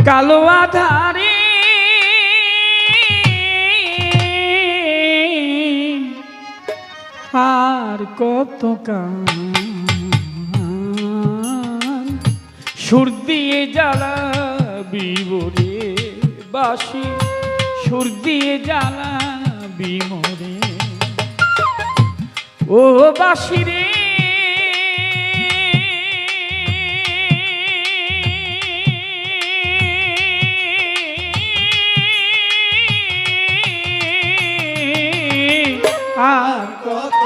কালো আধারে আর কত কাল সুর দিয়ে জ্বালাবি মোরে বাঁশি, সুর দিয়ে জ্বালাবি মোরে ও বাঁশি রে। আর কত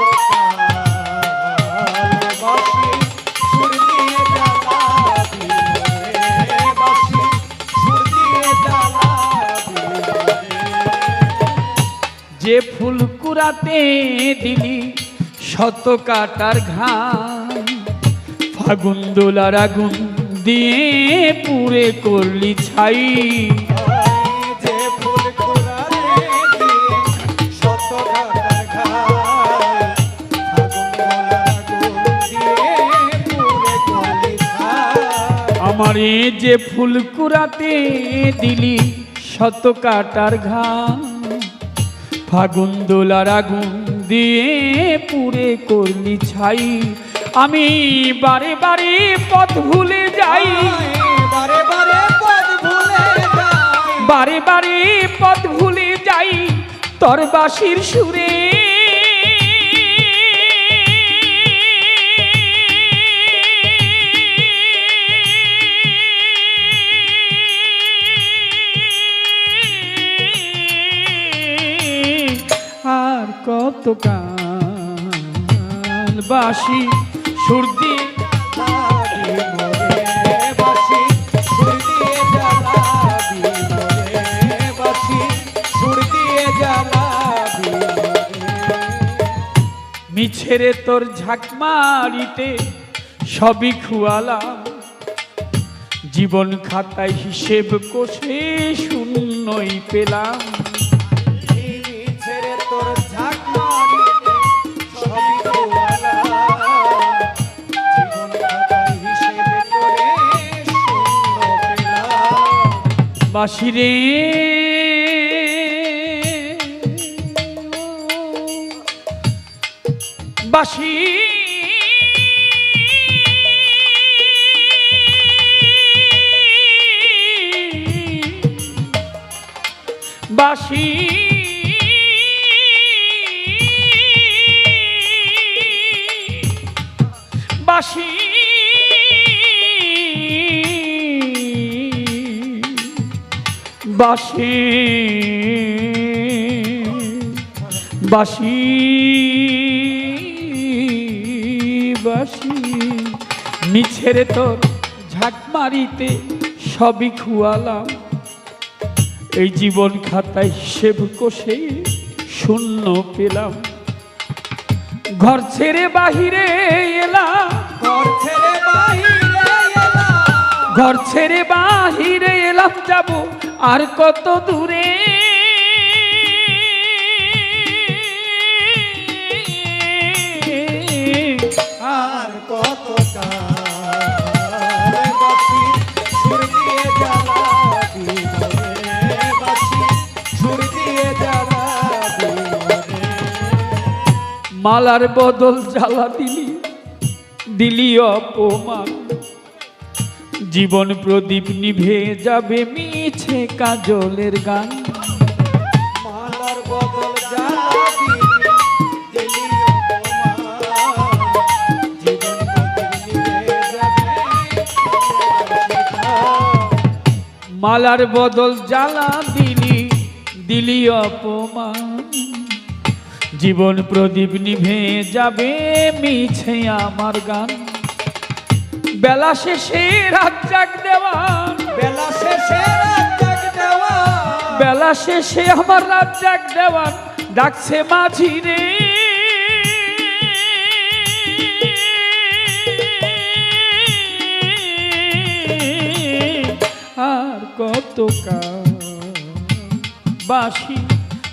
যে ফুল কুড়াতে দিলি শত কাটার ঘাম, ফাগুন দোলার আগুন দিয়ে পুড়ে করলি ছাই। যে ফুল কুড়াতে দিলি শত কাটার ঘাম, ফাগুন দোলার আগুন দিয়ে পুড়ে করলি ছাই। আমার যে ফুল কুড়াতে দিলি শত কাটার ঘাম, ফাগুন দোলার আগুন দিয়ে পুড়ে করলি ছাই। আমি বারে বারে পথ ভুলে যাই, বারে বারে পথ ভুলে যাই, বারে বারে পথ ভুলে যাই তোর বাঁশির সুরে। আর কত কাল বাঁশি সুর দিয়ে জ্বালাবি মোরে বাঁশি, সুর দিয়ে জ্বালাবি মোরে বাঁশি, সুর দিয়ে জ্বালাবি মোরে। মিছেরে তোর ঝাঁক মারিতে সবই খুয়ালাম, জীবন খাতায় হিসেব কষে শূন্যই পেলাম। ছেড়ে তোর ঝাঁক মারিতে সবই খোয়ালাম, জীবন খাতায় হিসেব করে শূন্য পেলাম। বাঁশি রে বাঁশি বাঁশি বাঁশি বাঁশি বাঁশি বাঁশি মিছেরে তোর ঝাঁক মারিতে সবই খুয়ালাম, এই জীবন খাতায় হিসেব কষে শূন্য পেলাম। ঘর ছেড়ে বাহিরে এলাম, ঘর ছেড়ে বাহিরে এলাম, ঘর ছেড়ে বাহিরে এলাম যাব আর কত দূরে। আর কত কাল বাঁশি সুর দিয়ে জ্বালাবি মোরে বাঁশি, সুর দিয়ে জ্বালাবি মোরে। মালার বদল জ্বালা দিলি দিলি অপমান, জীবন প্রদীপ নিভে যাবে মিছে কাজলের গান। মালার বদল জ্বালাবি দিলি অপমান, জীবন প্রদীপ নিভে যাবে। মালার বদল জ্বালা দিলি দিলি অপমান, জীবন প্রদীপ নিভে যাবে মিছে আমার গান। বেলা শেষে রাত জাগ দেওয়ান, বেলা শেষে রাত জাগ দেওয়ান, বেলা শেষে আমার রাত জাগ দেওয়ান ডাকছে মাঝি রে। আর কত কাল বাঁশি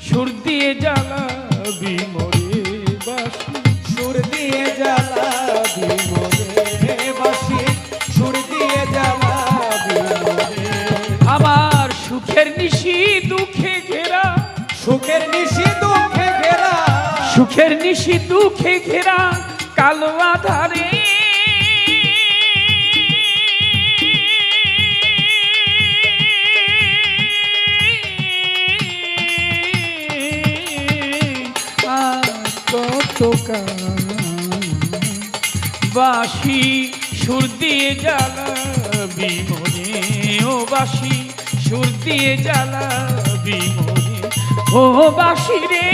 সুর দিয়ে জ্বালাবি মোরে বাঁশি, সুর দিয়ে জ্বালাবি মোরে বাঁশি, সুর দিয়ে জ্বালাবি মোরে। সুখের নিশি দুঃখে ঘেরা, সুখের নিশি দুঃখে ঘেরা, সুখের নিশি দুঃখে ঘেরা কালো আধারে আর কত বাঁশি সুর দিয়ে জ্বালাবি মনে, ও বাঁশি সুর দিয়ে জ্বালাবি মনে, ও বাঁশি রে